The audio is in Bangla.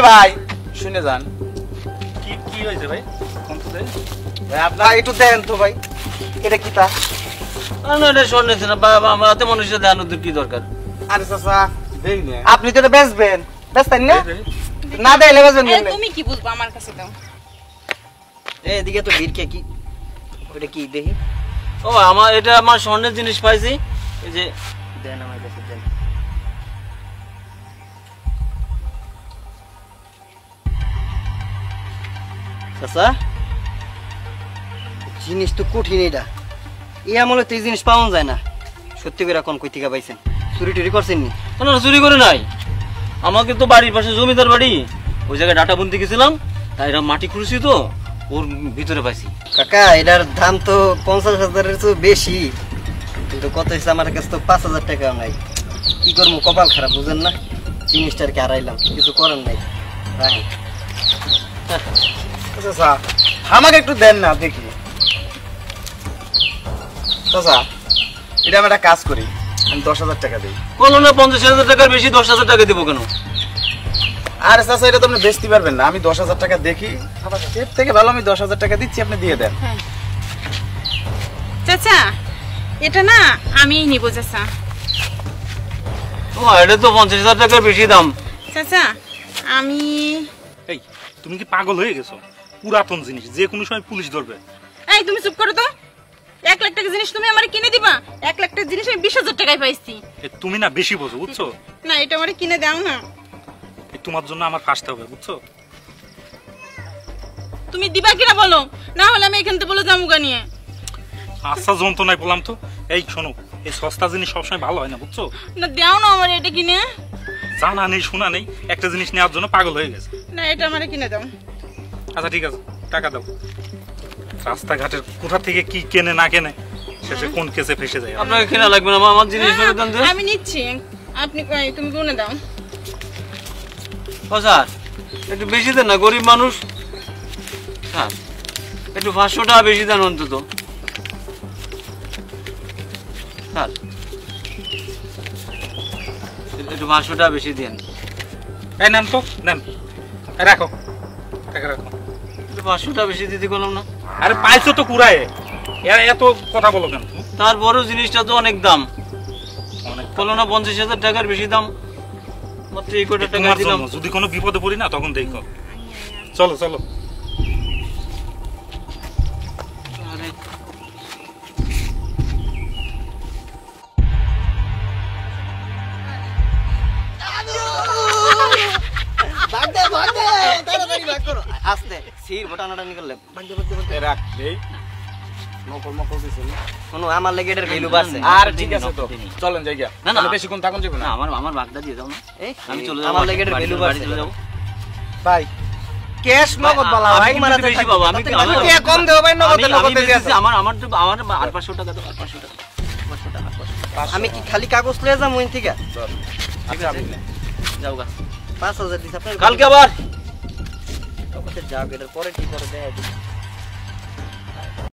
ভাই শুনে যান। কি কি হয়েছে ভাই? কোন তো ভাই আপনারা একটু দেন তো ভাই, এটা কি তা? না এটা স্বর্ণের না বাবা, আমার হাতে মানুষের দেন কি দরকার? আরে চাচা দেই না। আপনি তো এটা বেচবেন, বেচতেন না? না দেলে বেচবেন কেমনে? তুমি কি বুঝবা আমার কাছে দাও। এদিকে তো ভিড় কে কি ওটা কি দেখি। ও আমার এটা আমার স্বর্ণের জিনিস পাইছি, এই যে দেন আমার কাছে দেন। চাচা জিনিস তো কঠিন, এটা এই আমলে তো এই জিনিস পাওয়া যায় না। সত্যি করে কোন কই থেকে পাইছেন? চুরি টুরি করছেন নি? না চুরি করে নাই, আমাকে তো বাড়ির পাশে জমিদার বাড়ি, ওই জায়গায় ডাটা বুনতে গেছিলাম, তাই এরা মাটি খুঁড়ছি তো ওর ভিতরে পাইছি। কাকা এটার দাম তো 50,000-এর চেয়ে বেশি, কিন্তু কত হয়েছে আমার কাছে তো 5,000 টাকাও নাই। কি করবো, কপাল খারাপ বুঝেন না, জিনিসটার কি হারাইলাম, কিছু করার নাই। রাখেন চাচা আমাকে একটু দেন না দেখি। চাচা এটা আমি একটা কাজ করি, আমি 10,000 টাকা দিই। বলো না 50,000 টাকার বেশি 10,000 টাকা দেবো কেন? আরে চাচা এটা তো আপনি বেচতে পারবেন না, আমি 10,000 টাকা দেখি, এর থেকে ভালো আমি 10,000 টাকা দিচ্ছি, আপনি দিয়ে দেন। চাচা এটা না আমিই নিব চাচা। ও এটা তো 50,000 টাকার বেশি দাম। চাচা আমি এই তুমি কি পাগল হয়ে গেছো? পুরাতন জিনিস, যে কোনো সময় পুলিশ ধরবে। এই তুমি চুপ করো তো। 1 লাখ টাকা জিনিস তুমি আমারে কিনে দিবা? 1 লাখ টাকা জিনিস আমি 20,000 টাকায় পাইছি। তুমি না বেশি বোঝো বুঝছো? না এটা আমারে কিনে দাও না। তোমার জন্য আমার ফাঁসতে হবে বুঝছো? তুমি দিবা কিনা বলো, না হলে আমি এখান থেকে বলে যামুগা নিয়ে। আচ্ছা যন্ত্রণায় বললাম তো। এই শোনো, এই সস্তা জিনিস সবসময় ভালো হয় না বুঝছো? না দাও না আমার এটা কিনে। জানা নেই শোনা নেই, একটা জিনিস নেওয়ার জন্য পাগল হয়ে গেছে। না এটা আমারে কিনে দাও। আচ্ছা ঠিক আছে, টাকা দাও। রাস্তাঘাটের কোথা থেকে কি কেনে না কেনে শেষে কোন কেসে ফেসে যায়। আপনাকে কেনা লাগবে না, আমার জিনিস ফেরত দেন তো। আমি নিচ্ছি, আপনি তুমি গুনে দাও। ও স্যার একটু বেশি দেন না, গরিব মানুষ। স্যার একটু 500 টাকা বেশি দেন অন্তত। স্যার একটু 500 টাকা বেশি দেন। এই নেন তো, নেন। এই রাখো, টাকা রাখো। একটু 500 টাকা বেশি দিতে বললাম না? আরে পাইছো তো কুড়ায়, এত কথা বলো কেন? তারপরেও জিনিসটা তো অনেক দাম। অনেক বলো না 50,000 টাকার বেশি দাম, মাত্র এই কটা টাকা তোমার দিলাম। জন্য, যদি কোনো বিপদে পড়ি না তখন দেখো। চলো চলো। আরে ভাগ দে তাড়াতাড়ি ভাগ করো। আস্তে সির বটানাটা নিকলে ভাগ দে। রাখ দেই, মকল মকল দিছেন। শোনো আমার লাগে এটার ভ্যালু বাড়ছে। আর ঠিক আছে তো চলেন জায়গা। না, না। না বেশি কোন থাকুন যাবে না না। আমার ভাগটা দিয়ে দাও না, এই আমি চলে যাবো। আমার লাগে এটার বাড়ি ভ্যালু বাড়ি বাড়ছে। চলে যাবো। ভাই ক্যাশ নগদ বালা ভাই, আমি কিন্তু বেশি পাবো, আমি আমি কে কম দেব ভাই, নগদে নগদে দিয়ে বেশি, আমার আর 500 টাকা দাও, আর 500 টাকা। আমি কি খালি কাগজ লয়ে যাম ওইন থেকে? আচ্ছা আপনি যাও গা, 5,000 দিছ আপনার কালকে আবার যাও, এটার পরে কি করে দেখাই দিই।